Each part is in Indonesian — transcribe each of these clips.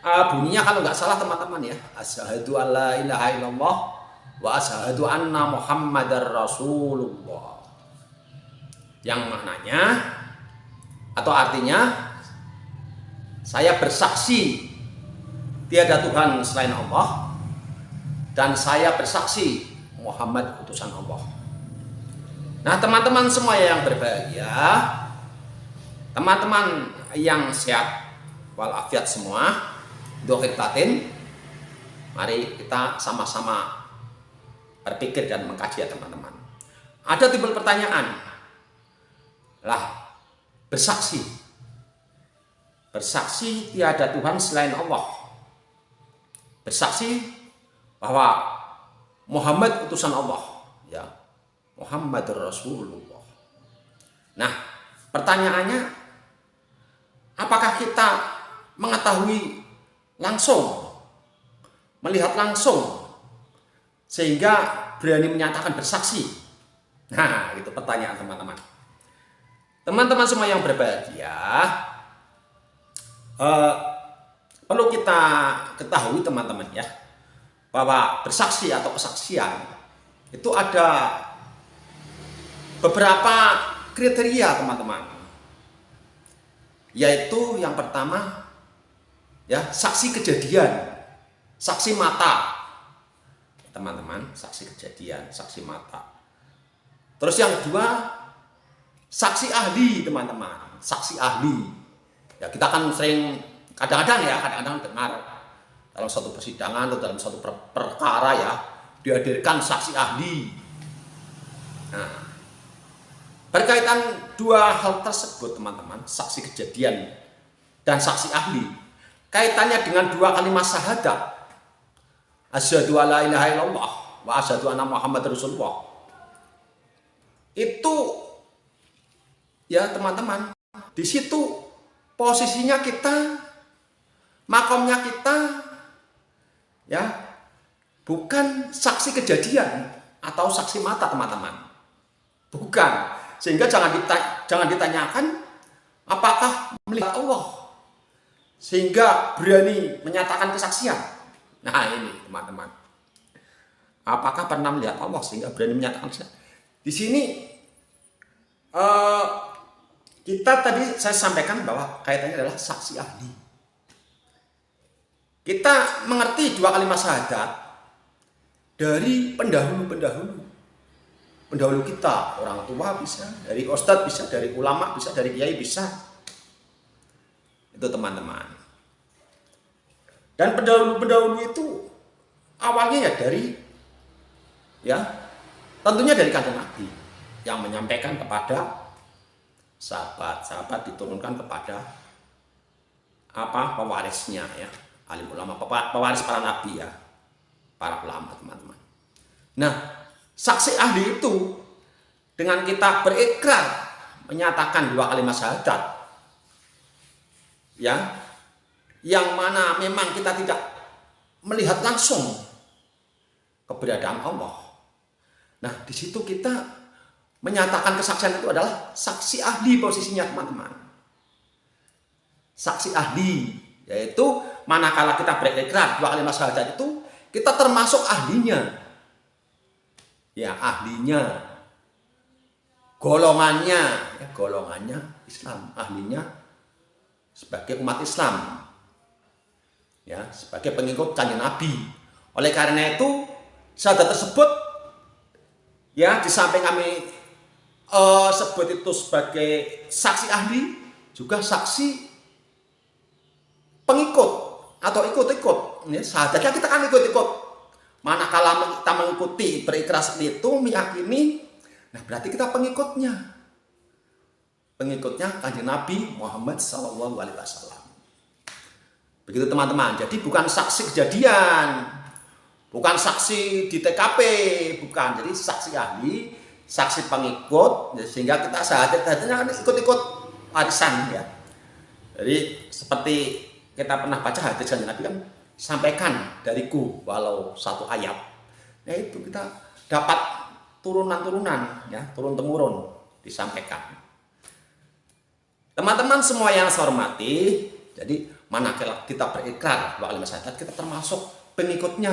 Bunyinya kalau nggak salah teman-teman ya, asyhadu alla ilaha illallah wa asyhadu anna muhammadar rasulullah. Yang maknanya atau artinya, saya bersaksi tiada Tuhan selain Allah, dan saya bersaksi Muhammad utusan Allah. Nah teman-teman semua yang berbahagia, teman-teman yang sehat walafiat semua, dohir batin, mari kita sama-sama berpikir dan mengkaji ya teman-teman. Ada timbul pertanyaan, lah bersaksi tiada Tuhan selain Allah, bersaksi bahwa Muhammad utusan Allah, ya, Muhammad Rasulullah. Nah pertanyaannya, apakah kita mengetahui langsung, melihat langsung, sehingga berani menyatakan bersaksi? Nah, itu pertanyaan teman-teman. Teman-teman semua yang berbahagia, perlu kita ketahui teman-teman ya, bahwa bersaksi atau kesaksian itu ada beberapa kriteria teman-teman. Yaitu yang pertama, ya, saksi kejadian, saksi mata, teman-teman, saksi kejadian, saksi mata. Terus yang kedua, saksi ahli, teman-teman, saksi ahli. Ya, kita kan sering kadang-kadang dengar dalam suatu persidangan atau dalam suatu perkara ya, dihadirkan saksi ahli. Nah, berkaitan dua hal tersebut teman-teman, saksi kejadian dan saksi ahli, kaitannya dengan dua kalimat syahadat, asyhadu alla ilaha illallah wa asyhadu anna muhammadar rasulullah. Itu ya teman-teman, di situ posisinya kita, makomnya kita, ya, bukan saksi kejadian atau saksi mata teman-teman, bukan. Sehingga jangan ditanyakan apakah melihat Allah sehingga berani menyatakan kesaksian. Nah ini teman-teman, apakah pernah melihat Allah sehingga berani menyatakan kesaksian? Di sini kita tadi saya sampaikan bahwa kaitannya adalah saksi ahli. Kita mengerti dua kalimat syahadat dari pendahulu kita, orang tua bisa, dari ustadz bisa, dari ulama bisa, dari kiai bisa. Itu teman-teman. Dan pendahulu itu awalnya ya dari, ya, tentunya dari kanjeng Nabi yang menyampaikan kepada sahabat diturunkan kepada pewarisnya ya, alim ulama, pewaris para nabi ya, para ulama teman-teman. Nah, saksi ahli itu dengan kita berikrar menyatakan dua kalimat syahadat, ya, yang mana memang kita tidak melihat langsung keberadaan Allah. Nah, di situ kita menyatakan kesaksian itu adalah saksi ahli posisinya teman-teman. Saksi ahli, yaitu manakala kita berikrar dua kalimat syahadat itu, kita termasuk ahlinya. Ya, ahlinya, golongannya Islam, ahlinya sebagai umat Islam, ya, sebagai pengikut kanjeng Nabi. Oleh karena itu, syahadat tersebut, ya, di samping kami sebut itu sebagai saksi ahli, juga saksi pengikut atau ikut-ikut. Ya, syahadatnya kita kan ikut-ikut. Manakala kita mengikuti, berikrar seperti itu, meyakini, nah berarti kita pengikutnya kanjeng Nabi Muhammad SAW. Begitu teman-teman. Jadi bukan saksi kejadian, bukan saksi di TKP, bukan. Jadi saksi ahli, saksi pengikut, sehingga kita syahadatnya kan ikut-ikut warisan ya. Jadi seperti kita pernah baca hadis kanjeng Nabi kan, sampaikan dariku walau satu ayat. Nah itu kita dapat turunan-turunan ya, turun-temurun disampaikan. Teman-teman semua yang saya hormati, jadi manakala kita berikrar dua kalimat syahadat, kita termasuk pengikutnya,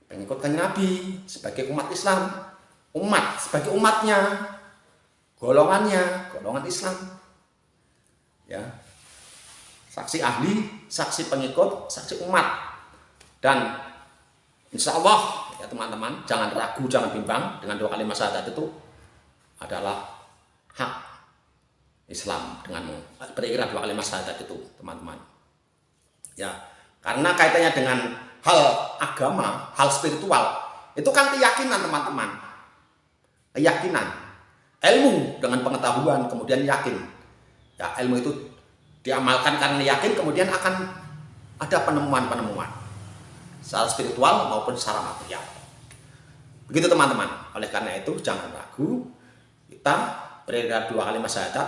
pengikut Kanjeng Nabi sebagai umat Islam, umat sebagai umatnya, golongannya, golongan Islam. Ya. Saksi ahli, saksi pengikut, saksi umat. Dan insya Allah ya teman-teman, jangan ragu, jangan bimbang, dengan dua kalimat syahadat itu adalah hak Islam dengan berikrar dua kalimat syahadat itu, teman-teman. Ya, karena kaitannya dengan hal agama, hal spiritual, itu kan keyakinan, teman-teman. Keyakinan, ilmu dengan pengetahuan, kemudian yakin. Ya, ilmu itu diamalkan karena yakin, kemudian akan ada penemuan-penemuan secara spiritual maupun secara material. Begitu teman-teman. Oleh karena itu jangan ragu, kita berikrar dua kalimat syahadat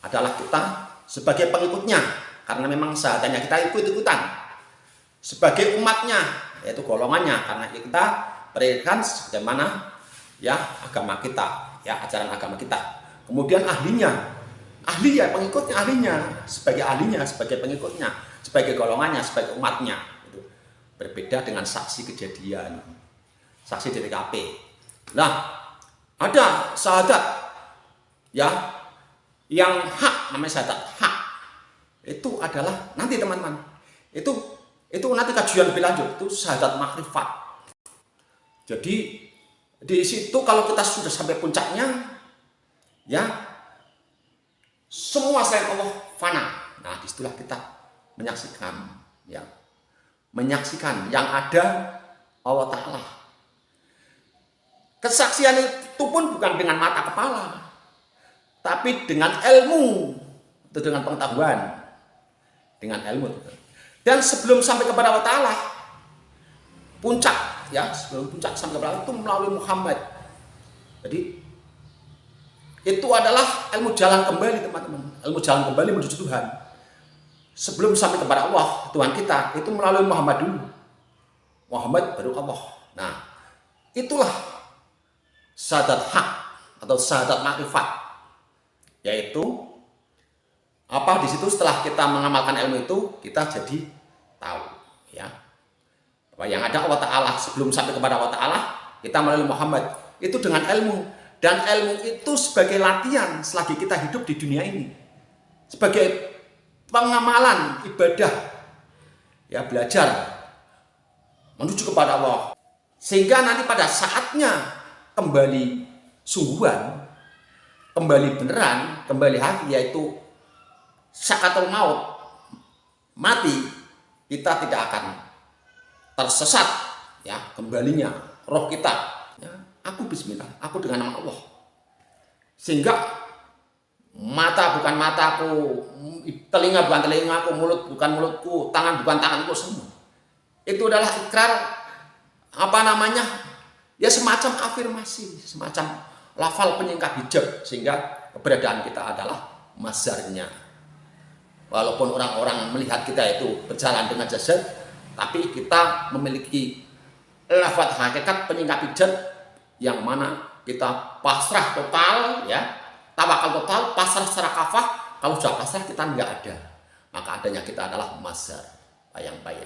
adalah kita sebagai pengikutnya, karena memang syahadatnya kita ikut-ikutan. Sebagai umatnya, yaitu golongannya, karena kita berikrar sebagaimana ya agama kita, ya ajaran agama kita. Kemudian ahlinya, ahli ya pengikutnya, ahlinya sebagai pengikutnya, sebagai golongannya, sebagai umatnya. Itu berbeda dengan saksi kejadian, saksi di TKP. Nah, ada syahadat ya yang hak, namanya syahadat hak. Itu adalah nanti teman-teman, itu nanti kajian lebih lanjut, itu syahadat makrifat. Jadi di situ kalau kita sudah sampai puncaknya, ya semua selain Allah fana. Nah, disitulah kita menyaksikan, ya, menyaksikan yang ada Allah Ta'ala. Kesaksian itu pun bukan dengan mata kepala, tapi dengan ilmu, atau dengan pengetahuan, dengan ilmu. Dan sebelum sampai kepada Allah Ta'ala, puncak, ya, sebelum puncak sampai kepada Allah itu melalui Muhammad. Jadi itu adalah ilmu jalan kembali, teman-teman. Ilmu jalan kembali menuju Tuhan. Sebelum sampai kepada Allah, Tuhan kita, itu melalui Muhammad dulu. Muhammad baru Allah. Nah, itulah syahadat hak atau syahadat makrifat. Yaitu apa, di situ setelah kita mengamalkan ilmu itu, kita jadi tahu, ya, bahwa yang ada Allah Ta'ala. Sebelum sampai kepada Allah Ta'ala, kita melalui Muhammad. Itu dengan ilmu. Dan ilmu itu sebagai latihan selagi kita hidup di dunia ini, sebagai pengamalan ibadah, ya, belajar menuju kepada Allah, sehingga nanti pada saatnya kembali sungguhan, kembali beneran, kembali hati, yaitu sakaratul maut, mati, kita tidak akan tersesat, ya, kembalinya roh kita. Aku bismillah, aku dengan nama Allah. Sehingga mata bukan mataku, telinga bukan telingaku, mulut bukan mulutku, tangan bukan tanganku, semua. Itu adalah ikrar, apa namanya, ya semacam afirmasi, semacam lafal penyingkat hijab, sehingga keberadaan kita adalah mazharnya. Walaupun orang-orang melihat kita itu berjalan dengan jasad, tapi kita memiliki lafaz hakikat penyingkat hijab, yang mana kita pasrah total, ya, tawakal total, pasrah secara kafah. Kalau sudah pasrah kita nggak ada, maka adanya kita adalah mazhar, bayang-bayang.